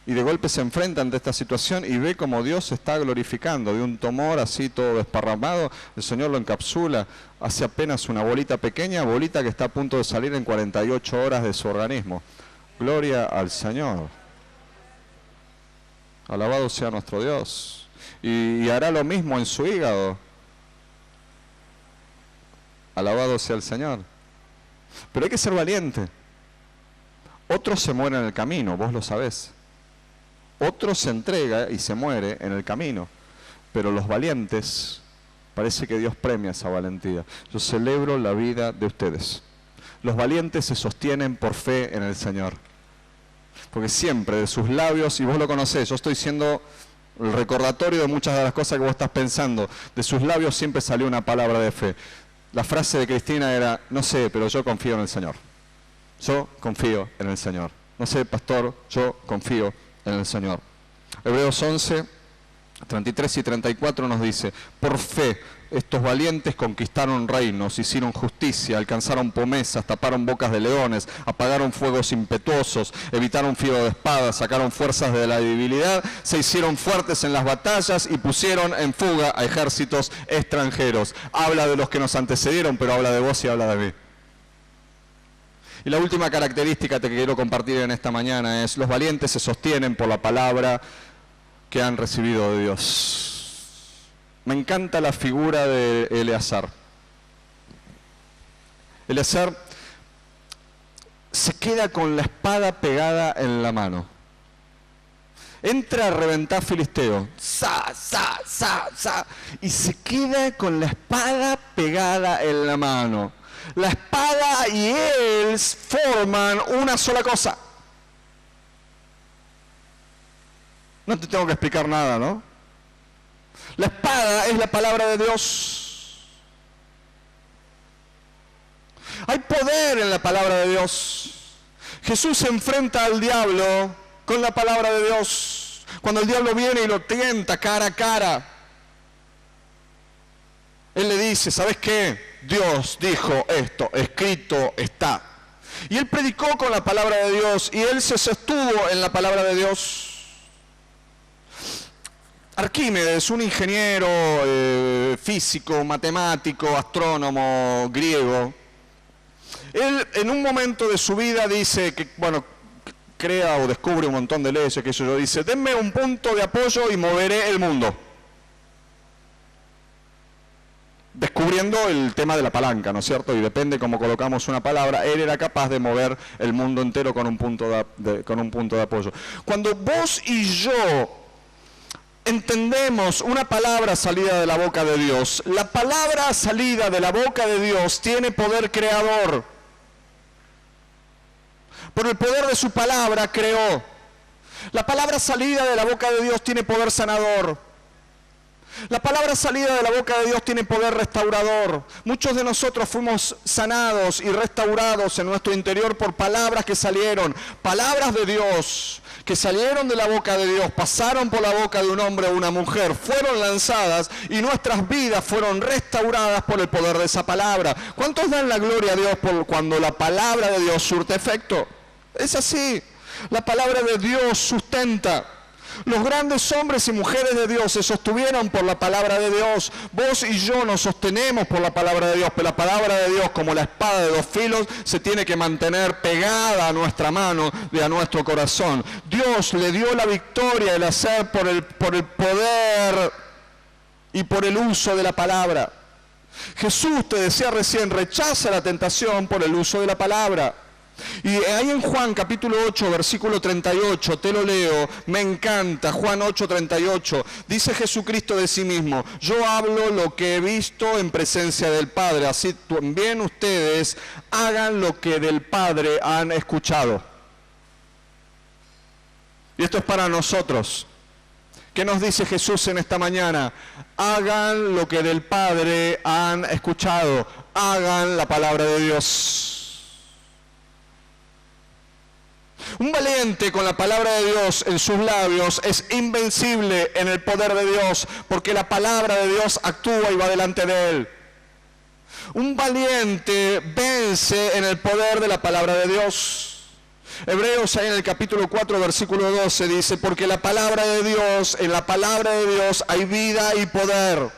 Speaker 1: y de golpe se enfrenta ante esta situación y ve como Dios se está glorificando. De un tumor así todo desparramado, el Señor lo encapsula, hace apenas una bolita pequeña, bolita que está a punto de salir en 48 horas de su organismo. Gloria al Señor. Alabado sea nuestro Dios. Y hará lo mismo en su hígado. Alabado sea el Señor. Pero hay que ser valiente. Otros se mueren en el camino, vos lo sabés. Otros se entrega y se muere en el camino. Pero los valientes, parece que Dios premia esa valentía. Yo celebro la vida de ustedes. Los valientes se sostienen por fe en el Señor. Porque siempre de sus labios, y vos lo conocés, yo estoy siendo el recordatorio de muchas de las cosas que vos estás pensando, de sus labios siempre salió una palabra de fe. La frase de Cristina era, no sé, pero yo confío en el Señor. Yo confío en el Señor. No sé, pastor, yo confío en el Señor. Hebreos 11, 33 y 34 nos dice, por fe estos valientes conquistaron reinos, hicieron justicia, alcanzaron promesas, taparon bocas de leones, apagaron fuegos impetuosos, evitaron filo de espada, sacaron fuerzas de la debilidad, se hicieron fuertes en las batallas y pusieron en fuga a ejércitos extranjeros. Habla de los que nos antecedieron, pero habla de vos y habla de mí. Y la última característica que quiero compartir en esta mañana es, los valientes se sostienen por la palabra que han recibido de Dios. Me encanta la figura de Eleazar. Eleazar se queda con la espada pegada en la mano. Entra a reventar filisteo. ¡Sa, sa, sa, sa! Y se queda con la espada pegada en la mano. La espada y él forman una sola cosa. No te tengo que explicar nada, ¿no? La espada es la palabra de Dios. Hay poder en la palabra de Dios. Jesús se enfrenta al diablo con la palabra de Dios. Cuando el diablo viene y lo tienta cara a cara, Él le dice, ¿sabes qué? Dios dijo esto, escrito está. Y Él predicó con la palabra de Dios y Él se sostuvo en la palabra de Dios. Arquímedes, un ingeniero físico, matemático, astrónomo, griego, él en un momento de su vida dice que, bueno, crea o descubre un montón de leyes, que eso yo dice, denme un punto de apoyo y moveré el mundo. Descubriendo el tema de la palanca, ¿no es cierto? Y depende cómo colocamos una palabra, él era capaz de mover el mundo entero con un punto de apoyo. Cuando vos y yo entendemos una palabra salida de la boca de Dios, la palabra salida de la boca de Dios tiene poder creador. Por el poder de su palabra creó. La palabra salida de la boca de Dios tiene poder sanador. La palabra salida de la boca de Dios tiene poder restaurador. Muchos de nosotros fuimos sanados y restaurados en nuestro interior por palabras que salieron, palabras de Dios, que salieron de la boca de Dios, pasaron por la boca de un hombre o una mujer, fueron lanzadas y nuestras vidas fueron restauradas por el poder de esa palabra. ¿Cuántos dan la gloria a Dios por cuando la palabra de Dios surte efecto? Es así. La palabra de Dios sustenta. Los grandes hombres y mujeres de Dios se sostuvieron por la palabra de Dios. Vos y yo nos sostenemos por la palabra de Dios, pero la palabra de Dios, como la espada de dos filos, se tiene que mantener pegada a nuestra mano y a nuestro corazón. Dios le dio la victoria, el hacer por el poder y por el uso de la palabra. Jesús, te decía recién, rechaza la tentación por el uso de la palabra. Y ahí en Juan capítulo 8, versículo 38, te lo leo, me encanta, Juan 8, 38, dice Jesucristo de sí mismo, yo hablo lo que he visto en presencia del Padre, así también ustedes hagan lo que del Padre han escuchado. Y esto es para nosotros. ¿Qué nos dice Jesús en esta mañana? Hagan lo que del Padre han escuchado, hagan la palabra de Dios. Un valiente con la palabra de Dios en sus labios es invencible en el poder de Dios, porque la palabra de Dios actúa y va delante de él. Un valiente vence en el poder de la palabra de Dios. Hebreos ahí en el capítulo 4, versículo 12 dice, porque la palabra de Dios, en la palabra de Dios hay vida y poder.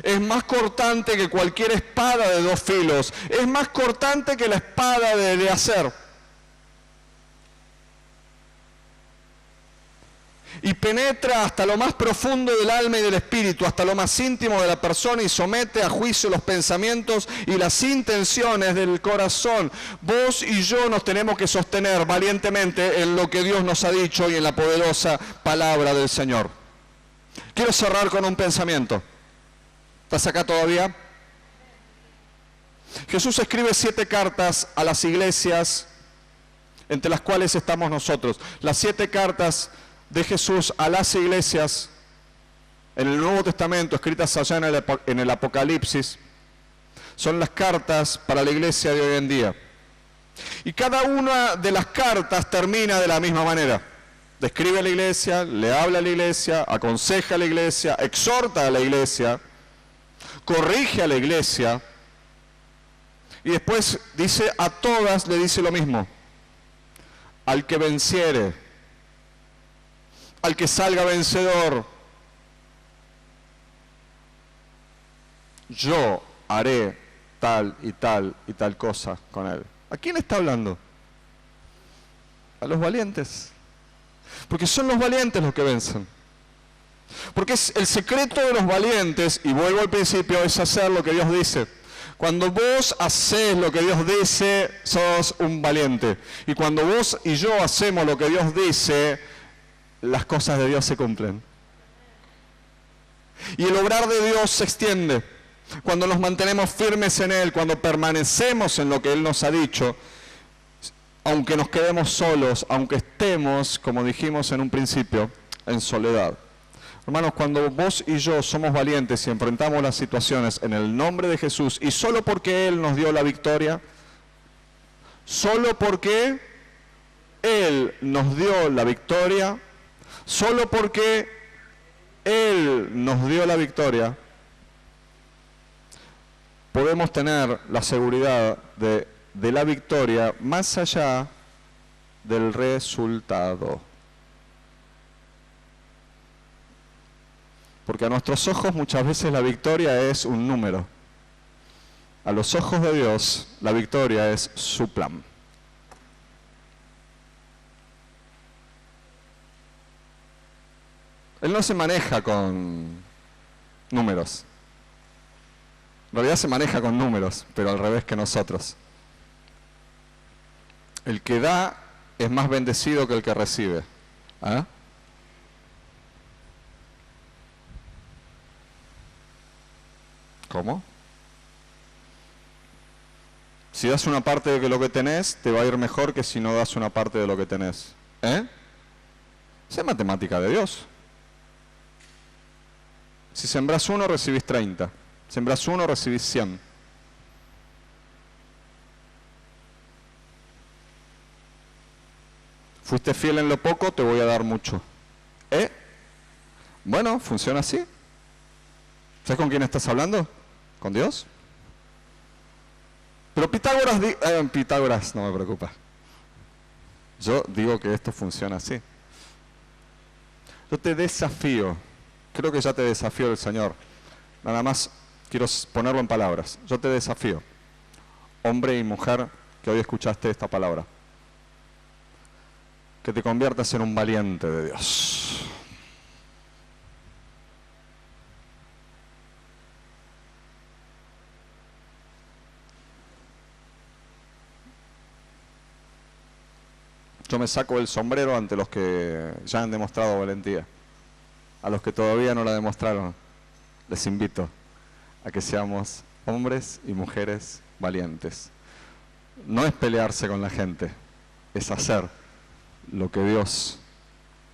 Speaker 1: Es más cortante que cualquier espada de dos filos. Es más cortante que la espada de acer. Y penetra hasta lo más profundo del alma y del espíritu, hasta lo más íntimo de la persona y somete a juicio los pensamientos y las intenciones del corazón. Vos y yo nos tenemos que sostener valientemente en lo que Dios nos ha dicho y en la poderosa palabra del Señor. Quiero cerrar con un pensamiento. ¿Estás acá todavía? Jesús escribe 7 cartas a las iglesias, entre las cuales estamos nosotros. Las 7 cartas de Jesús a las iglesias en el Nuevo Testamento, escritas allá en el Apocalipsis, son las cartas para la iglesia de hoy en día. Y cada una de las cartas termina de la misma manera. Describe a la iglesia, le habla a la iglesia, aconseja a la iglesia, exhorta a la iglesia, corrige a la iglesia, y después dice a todas, le dice lo mismo: al que venciere, al que salga vencedor, yo haré tal y tal y tal cosa con él. ¿A quién está hablando? A los valientes. Porque son los valientes los que vencen. Porque es el secreto de los valientes, y vuelvo al principio, es hacer lo que Dios dice. Cuando vos hacés lo que Dios dice, sos un valiente. Y cuando vos y yo hacemos lo que Dios dice, las cosas de Dios se cumplen. Y el obrar de Dios se extiende. Cuando nos mantenemos firmes en Él, cuando permanecemos en lo que Él nos ha dicho, aunque nos quedemos solos, aunque estemos, como dijimos en un principio, en soledad. Hermanos, cuando vos y yo somos valientes y enfrentamos las situaciones en el nombre de Jesús, y solo porque Él nos dio la victoria, solo porque Él nos dio la victoria, solo porque Él nos dio la victoria, podemos tener la seguridad de la victoria más allá del resultado. Porque a nuestros ojos muchas veces la victoria es un número. A los ojos de Dios la victoria es su plan. Él no se maneja con números. En realidad se maneja con números, pero al revés que nosotros. El que da es más bendecido que el que recibe. ¿Ah? ¿Cómo? Si das una parte de lo que tenés, te va a ir mejor que si no das una parte de lo que tenés. ¿Eh? Esa es matemática de Dios. Si sembrás 1, recibís 30. Sembrás 1, recibís 100. Fuiste fiel en lo poco, te voy a dar mucho. Bueno, funciona así. ¿Sabes con quién estás hablando? ¿Con Dios? Pero Pitágoras no me preocupa. Yo digo que esto funciona así. Yo te desafío. Creo que ya te desafío el Señor. Nada más quiero ponerlo en palabras. Yo te desafío, hombre y mujer que hoy escuchaste esta palabra, que te conviertas en un valiente de Dios. Yo me saco el sombrero ante los que ya han demostrado valentía. A los que todavía no la demostraron, les invito a que seamos hombres y mujeres valientes. No es pelearse con la gente, es hacer lo que Dios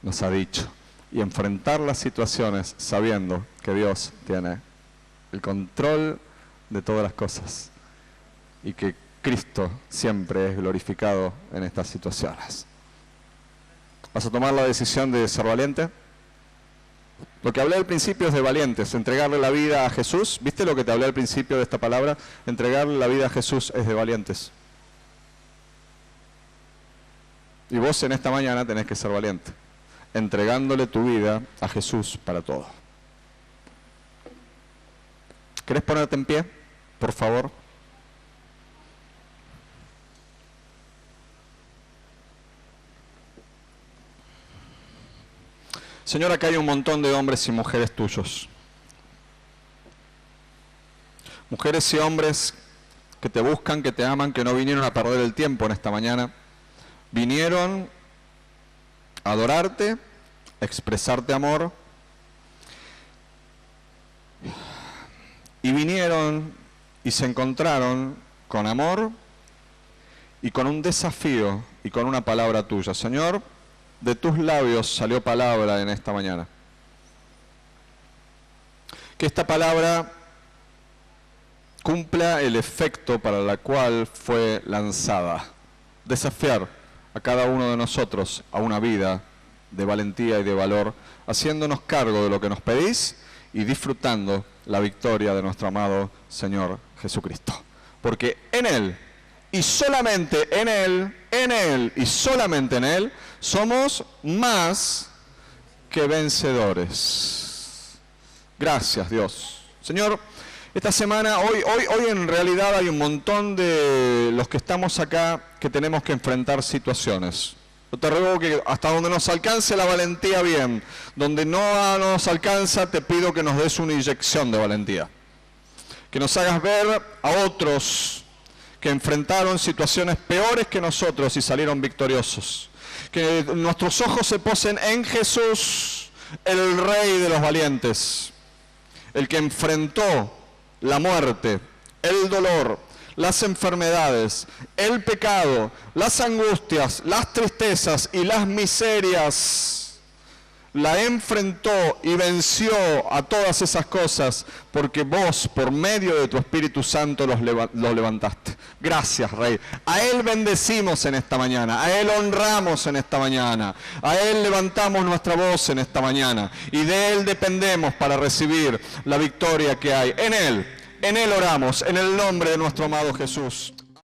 Speaker 1: nos ha dicho y enfrentar las situaciones sabiendo que Dios tiene el control de todas las cosas y que Cristo siempre es glorificado en estas situaciones. ¿Vas a tomar la decisión de ser valiente? Lo que hablé al principio es de valientes, entregarle la vida a Jesús. ¿Viste lo que te hablé al principio de esta palabra? Entregarle la vida a Jesús es de valientes. Y vos en esta mañana tenés que ser valiente, entregándole tu vida a Jesús para todo. ¿Querés ponerte en pie, por favor? Señor, acá hay un montón de hombres y mujeres tuyos. Mujeres y hombres que te buscan, que te aman, que no vinieron a perder el tiempo en esta mañana. Vinieron a adorarte, a expresarte amor. Y vinieron y se encontraron con amor y con un desafío y con una palabra tuya. Señor, de tus labios salió palabra en esta mañana. Que esta palabra cumpla el efecto para el cual fue lanzada. Desafiar a cada uno de nosotros a una vida de valentía y de valor, haciéndonos cargo de lo que nos pedís y disfrutando la victoria de nuestro amado Señor Jesucristo. Porque en Él, y solamente en Él y solamente en Él, somos más que vencedores. Gracias, Dios. Señor, esta semana, hoy en realidad hay un montón de los que estamos acá que tenemos que enfrentar situaciones. Yo te ruego que hasta donde nos alcance la valentía, bien. Donde no nos alcanza, te pido que nos des una inyección de valentía. Que nos hagas ver a otros que enfrentaron situaciones peores que nosotros y salieron victoriosos. Que nuestros ojos se posen en Jesús, el Rey de los valientes, el que enfrentó la muerte, el dolor, las enfermedades, el pecado, las angustias, las tristezas y las miserias. La enfrentó y venció a todas esas cosas porque vos, por medio de tu Espíritu Santo, los levantaste. Gracias, Rey. A Él bendecimos en esta mañana, a Él honramos en esta mañana, a Él levantamos nuestra voz en esta mañana y de Él dependemos para recibir la victoria que hay. En Él oramos, en el nombre de nuestro amado Jesús.